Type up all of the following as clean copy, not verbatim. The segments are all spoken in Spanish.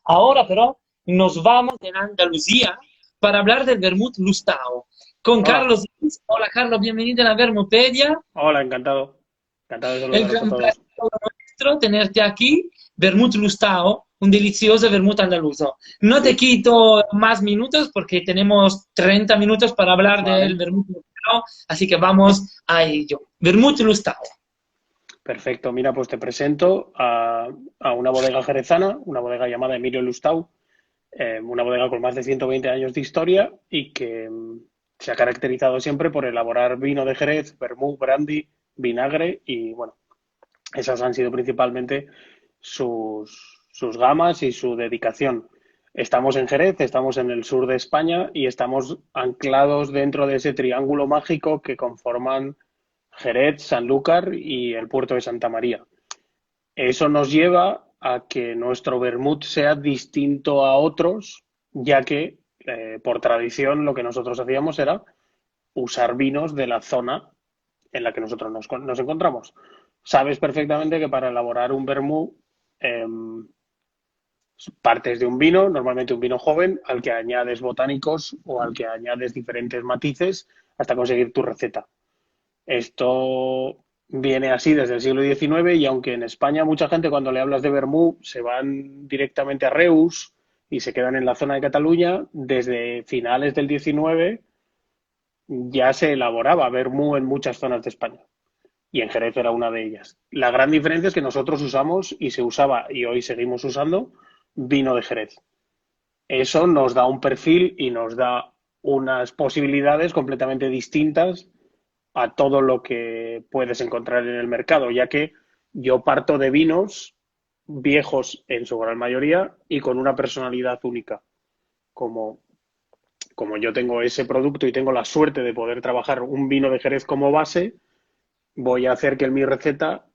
Ahora, pero, nos vamos en Andalucía para hablar del vermut Lustau. Con Hola, Carlos Luis. Hola, Carlos, bienvenido a la Vermutedia. hola, encantado. Encantado de El saludaros a gran placer todos. nuestro tenerte aquí. Vermut Lustau, un delicioso vermut andaluzo. No te Sí, quito más minutos porque tenemos 30 minutos para hablar del vale, vermut Lustau, así que vamos a ello. Vermut Lustau. perfecto. Mira, pues te presento a una bodega jerezana, una bodega llamada Emilio Lustau, una bodega con más de 120 años de historia y que se ha caracterizado siempre por elaborar vino de Jerez, vermú, brandy, vinagre y, bueno, esas han sido principalmente sus gamas y su dedicación. Estamos en Jerez, estamos en el sur de España y estamos anclados dentro de ese triángulo mágico que conforman Jerez, Sanlúcar y el puerto de Santa María. Eso nos lleva a que nuestro vermut sea distinto a otros, ya que por tradición lo que nosotros hacíamos era usar vinos de la zona en la que nosotros nos encontramos. Sabes perfectamente que para elaborar un vermú eh, partes de un vino, normalmente un vino joven, al que añades botánicos o al que añades diferentes matices hasta conseguir tu receta. Esto viene así desde el siglo XIX y aunque en España mucha gente cuando le hablas de vermú se van directamente a Reus y se quedan en la zona de Cataluña, desde finales del XIX ya se elaboraba vermú en muchas zonas de España y en Jerez era una de ellas. La gran diferencia es que nosotros usamos y se usaba y hoy seguimos usando vino de Jerez. Eso nos da un perfil y nos da unas posibilidades completamente distintas a todo lo que puedes encontrar en el mercado, ya que yo parto de vinos viejos en su gran mayoría y con una personalidad única. Como, como yo tengo ese producto y tengo la suerte de poder trabajar un vino de Jerez como base, voy a hacer que en mi receta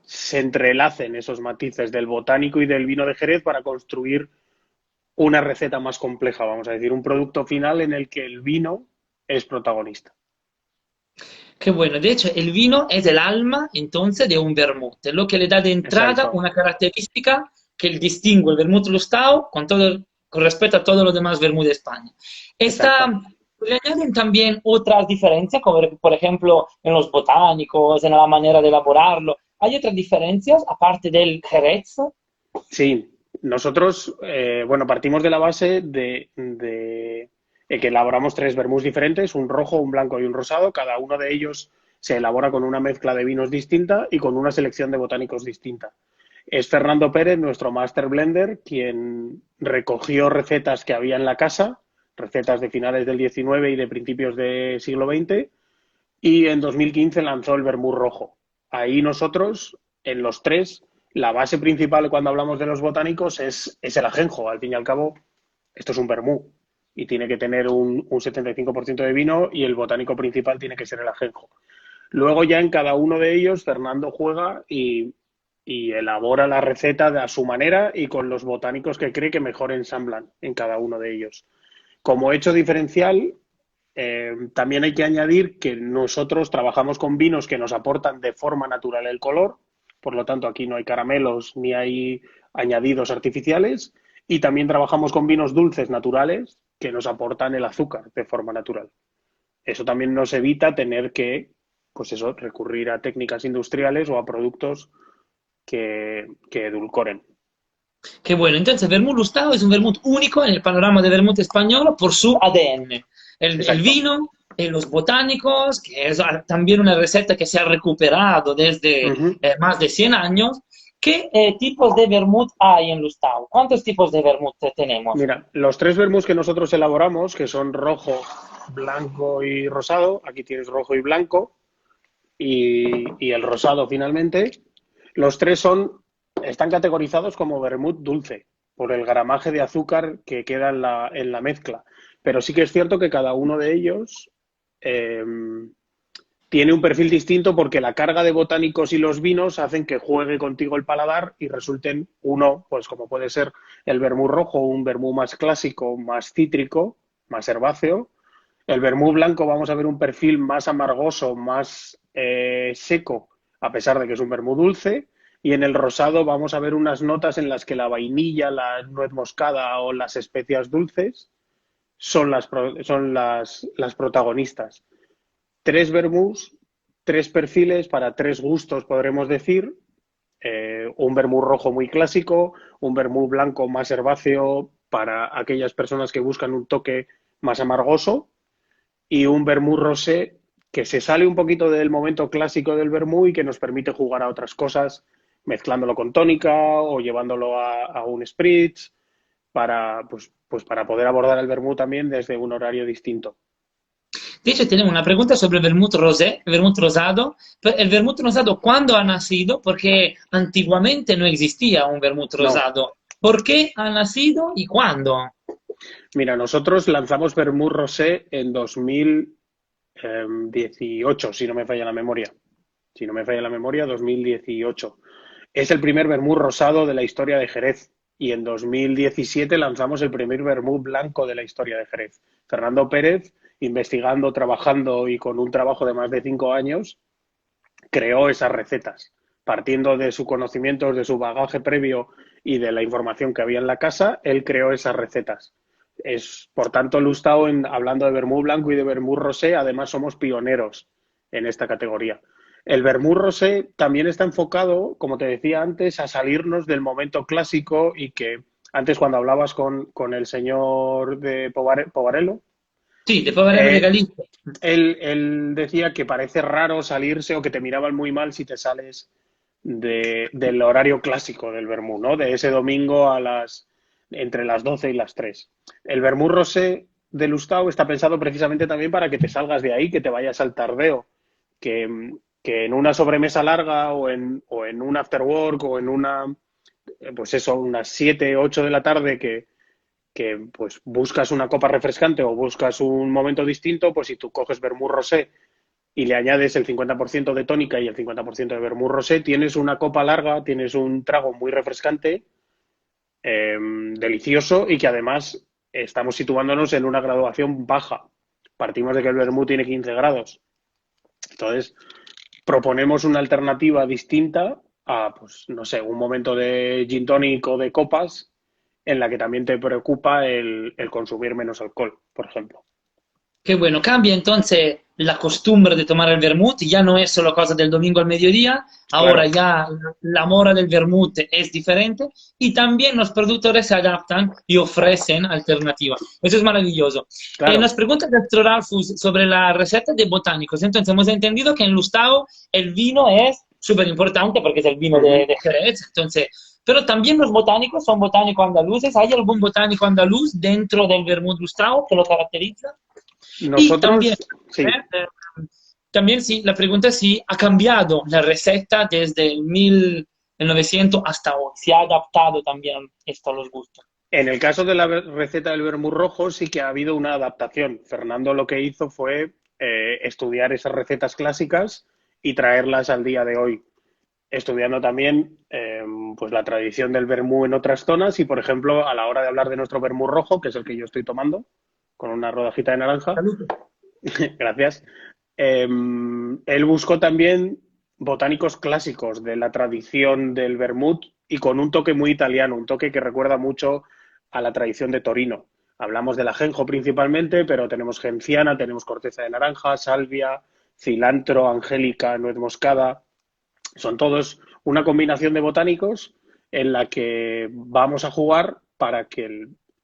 se entrelacen esos matices del botánico y del vino de Jerez para construir una receta más compleja, vamos a decir, un producto final en el que el vino es protagonista. Qué bueno, de hecho el vino es el alma entonces de un vermut, es lo que le da de entrada Exacto, una característica que distingue el vermut Lustau con, todo, con respecto a todos los demás vermut de España. Esta, exacto. le añaden también otras diferencias, como por ejemplo en los botánicos, en la manera de elaborarlo. ¿Hay otras diferencias aparte del Jerez? Sí, nosotros, bueno, partimos de la base que elaboramos tres vermús diferentes, un rojo, un blanco y un rosado. Cada uno de ellos se elabora con una mezcla de vinos distinta y con una selección de botánicos distinta. Es Fernando Pérez, nuestro master blender, quien recogió recetas que había en la casa, recetas de finales del XIX y de principios del siglo XX, y en 2015 lanzó el vermú rojo. Ahí nosotros, en los tres, la base principal cuando hablamos de los botánicos es el ajenjo. Al fin y al cabo, esto es un vermú y tiene que tener un 75% de vino y el botánico principal tiene que ser el ajenjo. Luego ya en cada uno de ellos Fernando juega y elabora la receta a su manera y con los botánicos que cree que mejor ensamblan en cada uno de ellos. Como hecho diferencial, también hay que añadir que nosotros trabajamos con vinos que nos aportan de forma natural el color, por lo tanto aquí no hay caramelos ni hay añadidos artificiales, y también trabajamos con vinos dulces naturales que nos aportan el azúcar de forma natural. Eso también nos evita tener que, pues eso, recurrir a técnicas industriales o a productos que edulcoren. Qué bueno, entonces vermut Lustau es un vermut único en el panorama de vermut español por su ADN. El Exacto. vino, los botánicos, que es también una receta que se ha recuperado desde Ujú. más de 100 años. ¿Qué tipos de vermut hay en Lustau? ¿Cuántos tipos de vermut tenemos? Mira, los tres vermús que nosotros elaboramos, que son rojo, blanco y rosado, aquí tienes rojo y blanco, y el rosado finalmente, los tres están categorizados como vermut dulce, por el gramaje de azúcar que queda en la mezcla. Pero sí que es cierto que cada uno de ellos eh, tiene un perfil distinto porque la carga de botánicos y los vinos hacen que juegue contigo el paladar y resulten uno, pues como puede ser el vermú rojo, un vermú más clásico, más cítrico, más herbáceo. El vermú blanco vamos a ver un perfil más amargoso, más seco, a pesar de que es un vermú dulce. y en el rosado vamos a ver unas notas en las que la vainilla, la nuez moscada o las especias dulces son las protagonistas. Tres vermús, tres perfiles para tres gustos, podremos decir. Un vermú rojo muy clásico, un vermú blanco más herbáceo para aquellas personas que buscan un toque más amargoso y un vermú rosé que se sale un poquito del momento clásico del vermú y que nos permite jugar a otras cosas, mezclándolo con tónica o llevándolo a un spritz pues para poder abordar el vermú también desde un horario distinto. De hecho, tenemos una pregunta sobre el vermut rosé, el vermut rosado. El vermut rosado, ¿cuándo ha nacido? Porque antiguamente no existía un vermut No, rosado. ¿Por qué ha nacido y cuándo? mira, nosotros lanzamos vermú rosé en 2018, si no me falla la memoria. Si no me falla la memoria, 2018. Es el primer vermú rosado de la historia de Jerez y en 2017 lanzamos el primer vermú blanco de la historia de Jerez. Fernando Pérez, investigando, trabajando y con un trabajo de más de 5 años, creó esas recetas. Partiendo de su conocimiento, de su bagaje previo y de la información que había en la casa, él creó esas recetas. Por tanto, Lustau, hablando de vermú blanco y de vermú rosé, además somos pioneros en esta categoría. El vermú rosé también está enfocado, como te decía antes, a salirnos del momento clásico y que antes cuando hablabas con el señor de Povarello, Sí, de Poverello de eh, Galicia. él decía que parece raro salirse o que te miraban muy mal si te sales del horario clásico del vermú, ¿no? De ese domingo entre las 12 y las 3. El vermú rosé de Lustau está pensado precisamente también para que te salgas de ahí, que te vayas al tardeo, que en una sobremesa larga o en un after work o en pues eso, unas 7 8 de la tarde que pues buscas una copa refrescante o buscas un momento distinto, pues si tú coges vermú rosé y le añades el 50% de tónica y el 50% de vermú rosé, tienes una copa larga, tienes un trago muy refrescante, delicioso y que además estamos situándonos en una graduación baja. Partimos de que el vermú tiene 15 grados. Entonces, proponemos una alternativa distinta a, pues, no sé, un momento de gin tonic o de copas en la que también te preocupa el consumir menos alcohol, por ejemplo. Qué bueno, cambia entonces la costumbre de tomar el vermut, ya no es solo cosa del domingo al mediodía, ahora Claro, ya la mora del vermut es diferente y también los productores se adaptan y ofrecen alternativas. Eso es maravilloso. Nos claro. pregunta Castro Ralfus sobre la receta de botánicos. Entonces hemos entendido que en Lustau el vino es súper importante porque es el vino Uh-huh. de Jerez, entonces, pero también los botánicos son botánicos andaluces. ¿Hay algún botánico andaluz dentro del vermut Lustau que lo caracteriza? Y también, Nosotros, sí, también sí, la pregunta es si ha cambiado la receta desde el 1900 hasta hoy, si ha adaptado también esto a los gustos. en el caso de la receta del vermú rojo sí que ha habido una adaptación. Fernando lo que hizo fue estudiar esas recetas clásicas y traerlas al día de hoy, estudiando también pues la tradición del vermú en otras zonas y, por ejemplo, a la hora de hablar de nuestro vermú rojo, que es el que yo estoy tomando, con una rodajita de naranja, Salud. gracias, él buscó también botánicos clásicos de la tradición del vermut y con un toque muy italiano, un toque que recuerda mucho a la tradición de Torino. Hablamos del ajenjo principalmente, pero tenemos genciana, tenemos corteza de naranja, salvia, cilantro, angélica, nuez moscada. Son todos una combinación de botánicos en la que vamos a jugar para que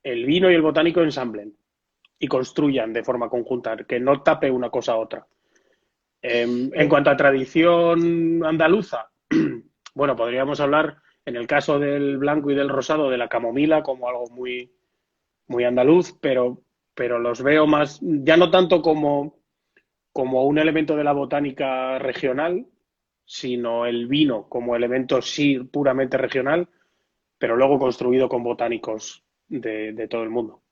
el vino y el botánico ensamblen y construyan de forma conjunta, que no tape una cosa a otra. En cuanto a tradición andaluza, bueno, podríamos hablar, en el caso del blanco y del rosado, de la camomila como algo muy, muy andaluz, pero los veo más, ya no tanto como un elemento de la botánica regional, sino el vino como elemento sí puramente regional, pero luego construido con botánicos de todo el mundo.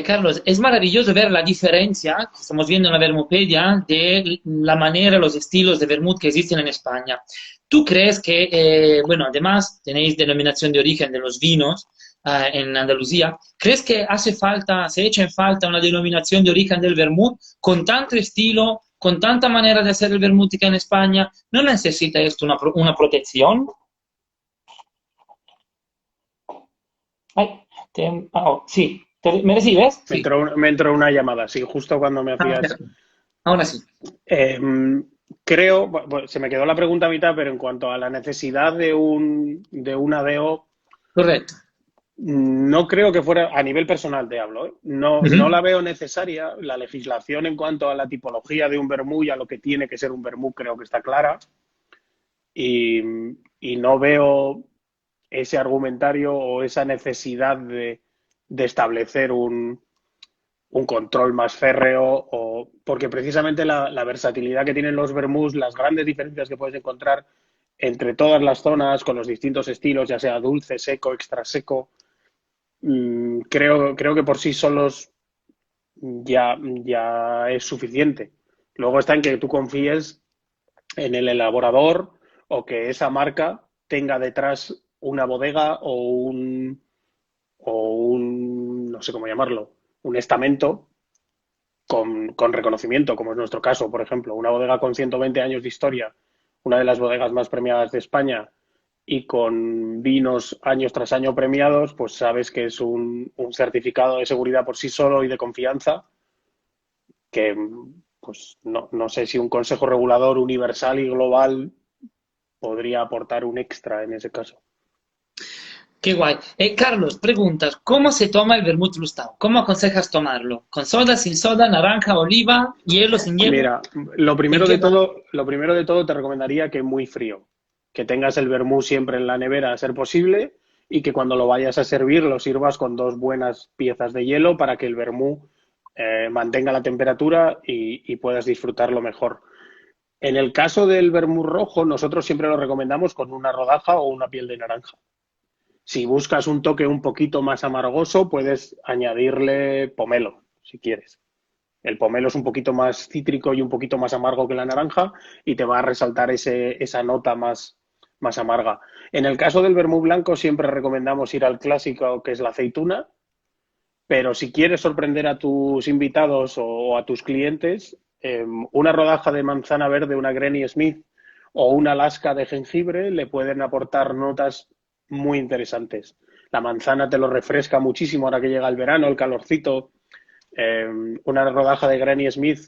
Carlos, es maravilloso ver la diferencia que estamos viendo en la Vermupedia de la manera, los estilos de vermut que existen en España. ¿Tú crees que, bueno, además tenéis denominación de origen de los vinos en Andalucía, ¿crees que hace falta, se echa en falta una denominación de origen del vermut con tanto estilo con tanta manera de hacer el vermut que en España, ¿no necesita esto una protección? Ay, sí, ¿me recibes? Sí. Me entró una llamada, sí, justo cuando me Ah, hacías. ahora sí, Creo, bueno, se me quedó la pregunta a mitad, pero en cuanto a la necesidad de un ADO, correcto. no creo que fuera, a nivel personal te hablo, ¿eh? No, no Ujú. la veo necesaria. La legislación en cuanto a la tipología de un vermú y a lo que tiene que ser un vermú creo que está clara y, y no veo ese argumentario o esa necesidad de establecer un control más férreo, o, porque precisamente la versatilidad que tienen los vermús, las grandes diferencias que puedes encontrar entre todas las zonas con los distintos estilos, ya sea dulce, seco, extra seco, creo que por sí solos ya es suficiente. Luego está en que tú confíes en el elaborador o que esa marca tenga detrás una bodega no sé cómo llamarlo, un estamento con reconocimiento, como es nuestro caso, por ejemplo, una bodega con 120 años de historia, una de las bodegas más premiadas de España y con vinos años tras año premiados, pues sabes que es un certificado de seguridad por sí solo y de confianza que pues no sé si un consejo regulador universal y global podría aportar un extra en ese caso. Qué guay. Carlos, preguntas, ¿cómo se toma el vermut lustau? ¿Cómo aconsejas tomarlo? ¿Con soda, sin soda, naranja, oliva, hielo, sin hielo? Mira, ¿En qué va? lo primero de todo te recomendaría que muy frío, que tengas el vermú siempre en la nevera a ser posible y que cuando lo vayas a servir lo sirvas con dos buenas piezas de hielo para que el vermú mantenga la temperatura y puedas disfrutarlo mejor. En el caso del vermú rojo, nosotros siempre lo recomendamos con una rodaja o una piel de naranja. Si buscas un toque un poquito más amargoso, puedes añadirle pomelo, si quieres. El pomelo es un poquito más cítrico y un poquito más amargo que la naranja y te va a resaltar esa nota más amarga. En el caso del vermú blanco siempre recomendamos ir al clásico que es la aceituna, pero si quieres sorprender a tus invitados o a tus clientes, una rodaja de manzana verde, una Granny Smith o una lasca de jengibre le pueden aportar notas muy interesantes. La manzana te lo refresca muchísimo ahora que llega el verano, el calorcito. Una rodaja de Granny Smith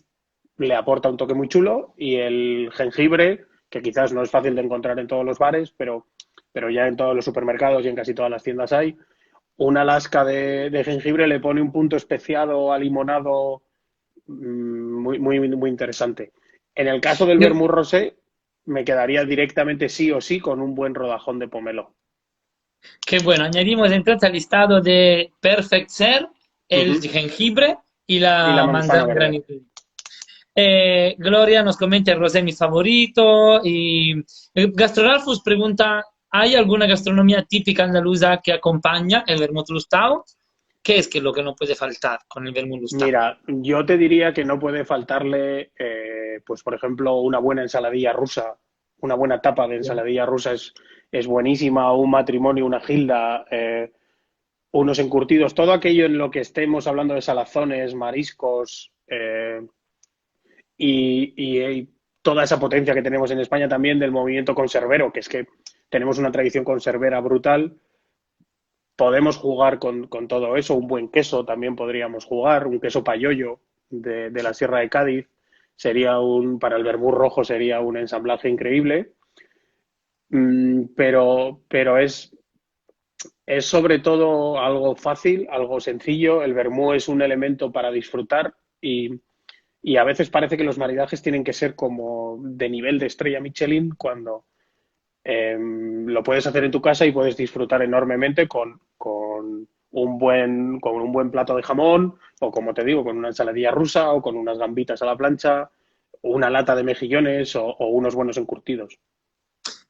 le aporta un toque muy chulo y el jengibre, que quizás no es fácil de encontrar en todos los bares, pero ya en todos los supermercados y en casi todas las tiendas hay, una lasca de jengibre le pone un punto especiado a limonado muy interesante. En el caso del Yo- vermut rosé, me quedaría directamente sí o sí con un buen rodajón de pomelo. Qué bueno, añadimos entonces al listado de Perfect Ser el Ujú. jengibre y Y la la manzana manzana verde. granito. Gloria nos comenta el rosé mi favorito y Gastroralfus pregunta, ¿hay alguna gastronomía típica andaluza que acompaña el vermut lustau? ¿Qué es lo que no puede faltar con el vermut lustau? Mira, yo te diría que no puede faltarle, pues por ejemplo, una buena ensaladilla rusa, una buena tapa de ensaladilla rusa es buenísima, un matrimonio, una gilda, unos encurtidos, todo aquello en lo que estemos hablando de salazones, mariscos y toda esa potencia que tenemos en España también del movimiento conservero, que es que tenemos una tradición conservera brutal. Podemos jugar con todo eso, un buen queso también podríamos jugar, un queso payollo de la Sierra de Cádiz, para el verbú rojo sería un ensamblaje increíble, pero es sobre todo algo fácil, algo sencillo, el vermú es un elemento para disfrutar y a veces parece que los maridajes tienen que ser como de nivel de estrella Michelin cuando lo puedes hacer en tu casa y puedes disfrutar enormemente con un buen plato de jamón o, como te digo, con una ensaladilla rusa o con unas gambitas a la plancha, una lata de mejillones o unos buenos encurtidos.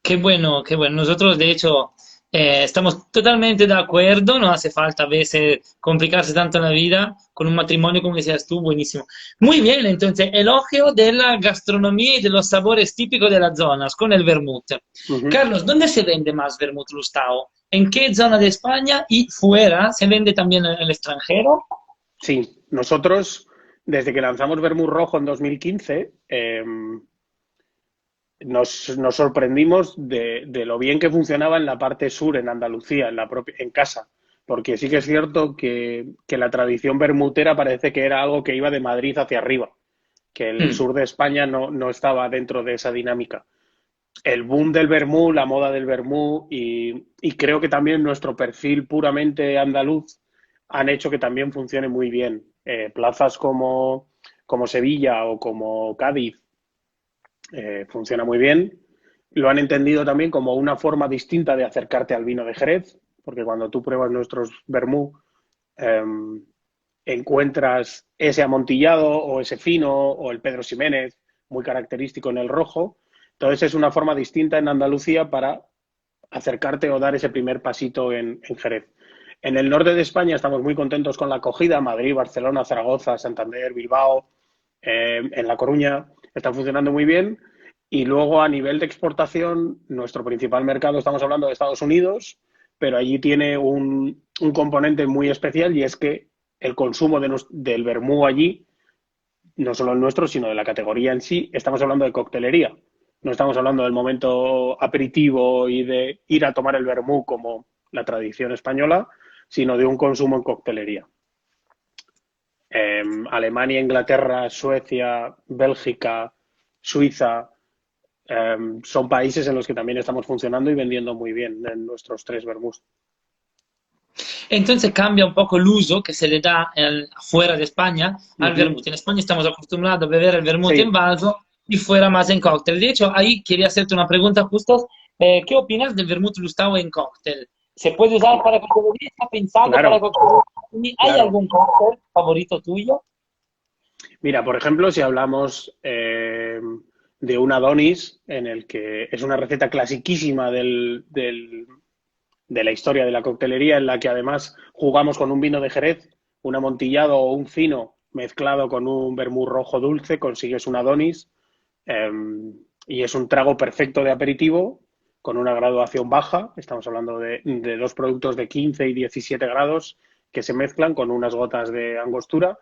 Qué bueno, qué bueno. Nosotros, de hecho, estamos totalmente de acuerdo. No hace falta a veces complicarse tanto la vida con un matrimonio, como decías tú, buenísimo. Muy bien, entonces, elogio de la gastronomía y de los sabores típicos de las zonas con el vermut. Ujú. Carlos, ¿dónde se vende más vermut lustau? ¿En qué zona de España y fuera? ¿Se vende también en el extranjero? Sí, nosotros desde que lanzamos Vermut Rojo en 2015, nos sorprendimos de lo bien que funcionaba en la parte sur, en Andalucía, en casa. Porque sí que es cierto que la tradición bermutera parece que era algo que iba de Madrid hacia arriba, que el Mm. sur de España no estaba dentro de esa dinámica. El boom del vermú, la moda del vermú y creo que también nuestro perfil puramente andaluz han hecho que también funcione muy bien. Plazas como Sevilla o como Cádiz funciona muy bien. Lo han entendido también como una forma distinta de acercarte al vino de Jerez, porque cuando tú pruebas nuestros vermú, eh, encuentras ese amontillado o ese fino o el Pedro Ximénez, muy característico en el rojo. Entonces es una forma distinta en Andalucía para acercarte o dar ese primer pasito en Jerez. En el norte de España estamos muy contentos con la acogida. Madrid, Barcelona, Zaragoza, Santander, Bilbao, en La Coruña están funcionando muy bien. Y luego a nivel de exportación, nuestro principal mercado, estamos hablando de Estados Unidos, pero allí tiene un componente muy especial y es que el consumo del vermú allí, no solo el nuestro, sino de la categoría en sí, estamos hablando de coctelería. No estamos hablando del momento aperitivo y de ir a tomar el vermú como la tradición española, sino de un consumo en coctelería. Alemania, Inglaterra, Suecia, Bélgica, Suiza, son países en los que también estamos funcionando y vendiendo muy bien en nuestros tres vermús. Entonces cambia un poco el uso que se le da fuera de España Uh al -huh. vermut. En España estamos acostumbrados a beber el vermut en Sí, vaso y fuera más en cóctel. De hecho, ahí quería hacerte una pregunta justo. ¿Qué opinas del vermut lustau en cóctel? ¿Se puede usar para coctelería? ¿Está pensado para claro, coctelería? ¿Hay claro. algún cóctel favorito tuyo? Mira, por ejemplo, si hablamos de un Adonis, en el que es una receta clasiquísima de la historia de la coctelería, en la que además jugamos con un vino de Jerez, un amontillado o un fino mezclado con un vermú rojo dulce, consigues un Adonis eh, y es un trago perfecto de aperitivo con una graduación baja. Estamos hablando de dos productos de 15 y 17 grados que se mezclan con unas gotas de angostura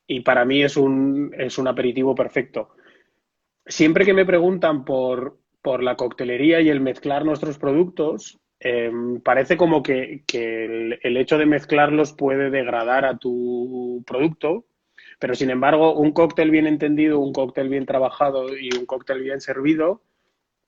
y para mí es un aperitivo perfecto. Siempre que me preguntan por la coctelería y el mezclar nuestros productos, parece como que el hecho de mezclarlos puede degradar a tu producto, pero sin embargo, un cóctel bien entendido, un cóctel bien trabajado y un cóctel bien servido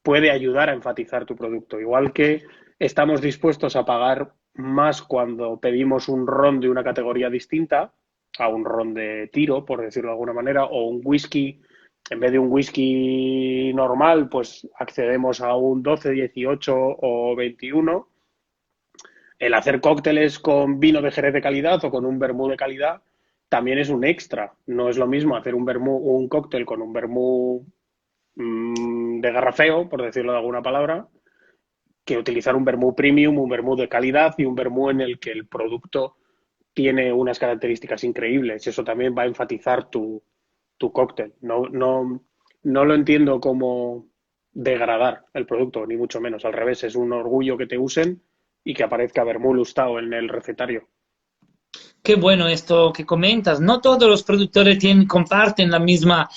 puede ayudar a enfatizar tu producto. Igual que estamos dispuestos a pagar más cuando pedimos un ron de una categoría distinta, a un ron de tiro, por decirlo de alguna manera, o un whisky, en vez de un whisky normal, pues accedemos a un 12, 18 o 21. El hacer cócteles con vino de Jerez de calidad o con un vermú de calidad también es un extra. No es lo mismo hacer un cóctel con un vermú de garrafeo, por decirlo de alguna palabra, que utilizar un vermú premium, un vermú de calidad y un vermú en el que el producto tiene unas características increíbles. Eso también va a enfatizar tu cóctel. No lo entiendo como degradar el producto, ni mucho menos. Al revés, es un orgullo que te usen y que aparezca vermú lustado en el recetario. Qué bueno esto que comentas. No todos los productores comparten la misma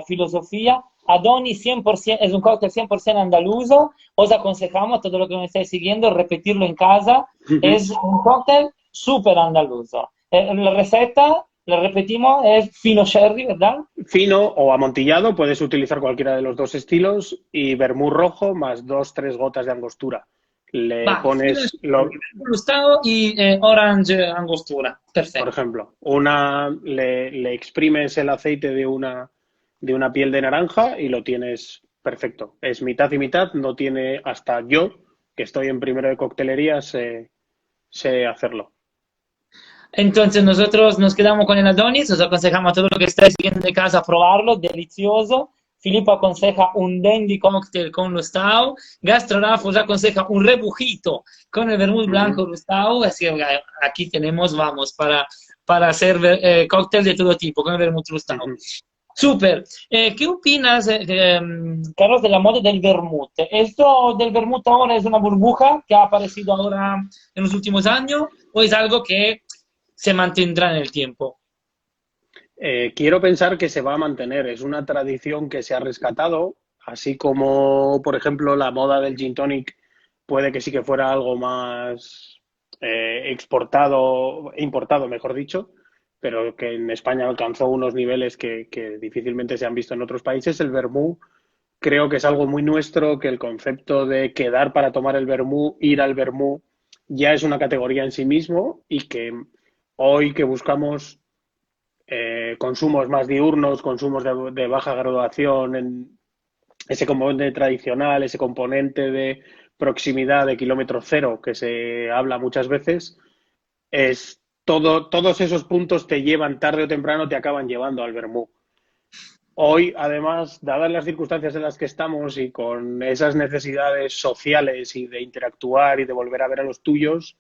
filosofía. Adoni 100% es un cóctel 100% andaluzo. Os aconsejamos a todo lo que me estáis siguiendo repetirlo en casa. Es un cóctel súper andaluzo. La receta, la repetimos, es fino sherry, ¿verdad? Fino o amontillado, puedes utilizar cualquiera de los dos estilos y vermú rojo más 2, 3 gotas de angostura. Le Va, fino pones, sherry, gustavo y orange angostura. por Perfecto. ejemplo, le exprimes el aceite de una piel de naranja y lo tienes perfecto. Es mitad y mitad, no tiene, hasta yo, que estoy en primero de coctelería, sé hacerlo. Entonces nosotros nos quedamos con el Adonis, os aconsejamos a todos los que estáis viendo de casa a probarlo, delicioso. Filipo aconseja un dandy cocktail con Lustau, Gastrolaf os aconseja un rebujito con el vermut Uh -huh. blanco Lustau, así que aquí tenemos, vamos, para hacer cóctel de todo tipo con el vermut Uh Lustau. -huh. Súper. ¿Qué opinas, Carlos, de la moda del vermut? ¿Esto del vermut ahora es una burbuja que ha aparecido ahora en los últimos años o es algo que se mantendrá en el tiempo? Quiero pensar que se va a mantener. Es una tradición que se ha rescatado, así como, por ejemplo, la moda del gin tonic puede que sí que fuera algo más exportado, importado, mejor dicho, pero que en España alcanzó unos niveles que difícilmente se han visto en otros países. El vermú creo que es algo muy nuestro, que el concepto de quedar para tomar el vermú, ir al vermú, ya es una categoría en sí mismo y que hoy que buscamos consumos más diurnos, consumos de baja graduación, en ese componente tradicional, ese componente de proximidad de kilómetro cero que se habla muchas veces, es todos esos puntos te llevan tarde o temprano, te acaban llevando al vermú. Hoy, además, dadas las circunstancias en las que estamos y con esas necesidades sociales y de interactuar y de volver a ver a los tuyos,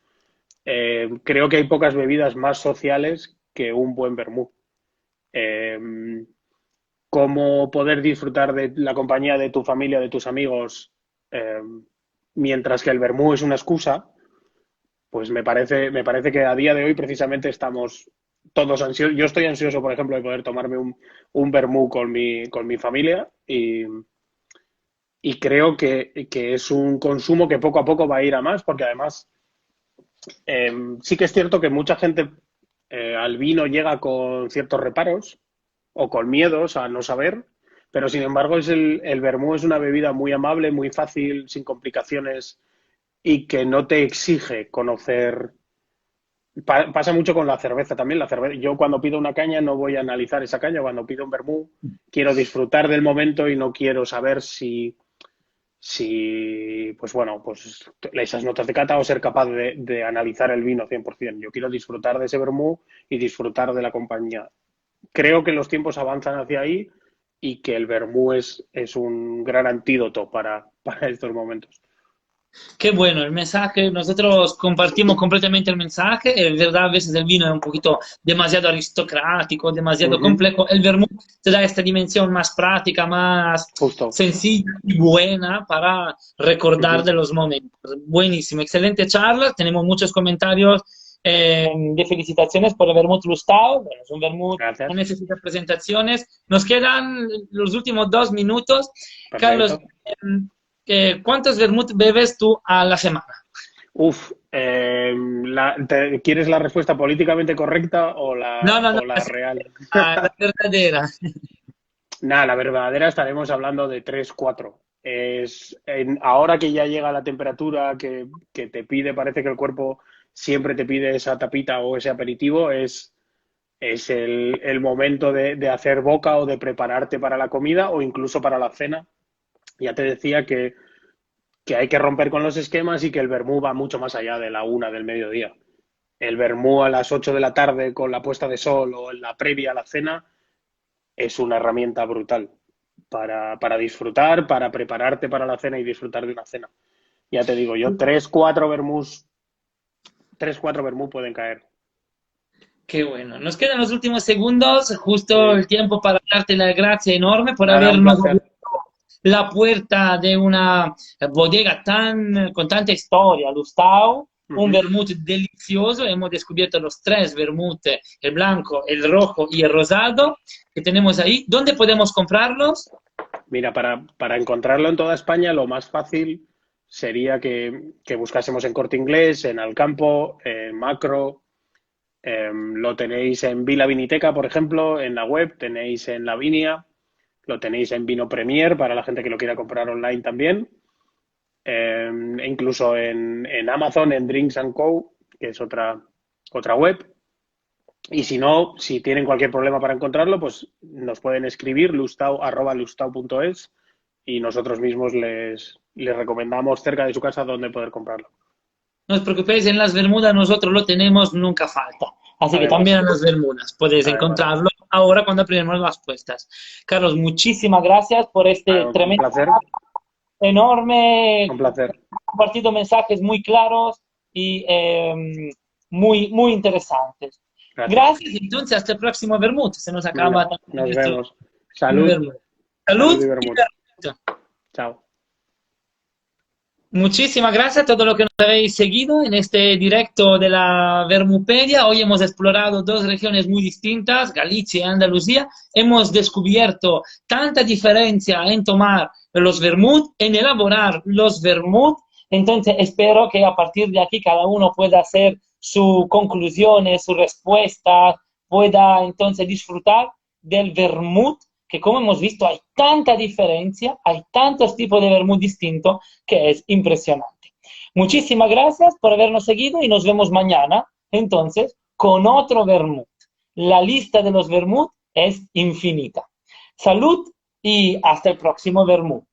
creo que hay pocas bebidas más sociales que un buen vermú. Eh, Cómo poder disfrutar de la compañía de tu familia, de tus amigos, eh, mientras que el vermú es una excusa, pues me parece que a día de hoy precisamente estamos todos ansiosos. Yo estoy ansioso, por ejemplo, de poder tomarme un vermú con mi familia y creo que es un consumo que poco a poco va a ir a más, porque además sí que es cierto que mucha gente al vino llega con ciertos reparos o con miedos a no saber, pero sin embargo el vermú es una bebida muy amable, muy fácil, sin complicaciones y que no te exige conocer. Pasa mucho con la cerveza también. Yo cuando pido una caña no voy a analizar esa caña. Cuando pido un vermú quiero disfrutar del momento y no quiero saber si pues bueno, pues esas notas de cata o ser capaz de analizar el vino 100%. Yo quiero disfrutar de ese vermú y disfrutar de la compañía. Creo que los tiempos avanzan hacia ahí y que el vermú es un gran antídoto para estos momentos. Qué bueno, el mensaje, nosotros compartimos completamente el mensaje, es verdad, a veces el vino es un poquito demasiado aristocrático, demasiado Ujú, complejo, el vermouth te da esta dimensión más práctica, más justo. sencilla y buena para recordar Ujú, de los momentos. Buenísimo, excelente charla, tenemos muchos comentarios de felicitaciones por el vermouth Lustau, bueno, es un vermouth, no gracias. necesita presentaciones, nos quedan los últimos 2 minutos. Carlos, Perfecto. ¿cuántos vermut bebes tú a la semana? Uf, ¿quieres la respuesta políticamente correcta No, no, no, o la real? la verdadera. Nada, la verdadera estaremos hablando de 3 4. Ahora que ya llega la temperatura que te pide, parece que el cuerpo siempre te pide esa tapita o ese aperitivo, es el momento de hacer boca o de prepararte para la comida o incluso para la cena. Ya te decía que hay que romper con los esquemas y que el vermú va mucho más allá de la 1 del mediodía. El vermú a las 8 de la tarde con la puesta de sol o en la previa a la cena es una herramienta brutal para disfrutar, para prepararte para la cena y disfrutar de una cena. Ya te digo, yo 3 4 vermús pueden caer. Qué bueno. Nos quedan los últimos segundos, justo Sí. el tiempo para darte la gracia enorme por Nada, un habernos placer. abierto la puerta de una bodega con tanta historia, Lustau, un Ujú. vermut delicioso. Hemos descubierto los 3 vermut, el blanco, el rojo y el rosado que tenemos ahí. ¿Dónde podemos comprarlos? Mira, para encontrarlo en toda España, lo más fácil sería que buscásemos en Corte Inglés, en Alcampo, en Macro. Lo tenéis en Vila Viniteca, por ejemplo, en la web, tenéis en La Vinia, lo tenéis en Vino Premier para la gente que lo quiera comprar online también. E incluso en Amazon, en Drinks and Co., que es otra web. Y si no, si tienen cualquier problema para encontrarlo, pues nos pueden escribir lustau@lustau.es y nosotros mismos les recomendamos cerca de su casa dónde poder comprarlo. No os preocupéis, en las Bermudas nosotros lo tenemos, nunca falta. Así que también Además, en las Bermudas podéis además, encontrarlo ahora cuando abriremos las puestas. Carlos, muchísimas gracias por este un tremendo, placer, enorme, un placer. compartido mensajes muy claros y muy, muy interesantes. Gracias. Gracias, y entonces hasta el próximo Vermut. Se nos acaba Venga, también nos nuestro vemos. Salud, Vermut. Salud salud y y vermut. Vermut. Chao. Muchísimas gracias a todos los que nos habéis seguido en este directo de la Vermupedia. Hoy hemos explorado dos regiones muy distintas, Galicia y Andalucía. Hemos descubierto tanta diferencia en tomar los vermut, en elaborar los vermut. Entonces espero que a partir de aquí cada uno pueda hacer sus conclusiones, sus respuestas, pueda entonces disfrutar del vermut, que como hemos visto hay tanta diferencia, hay tantos tipos de vermut distintos que es impresionante. Muchísimas gracias por habernos seguido y nos vemos mañana, entonces, con otro vermut. La lista de los vermut es infinita. Salud y hasta el próximo vermut.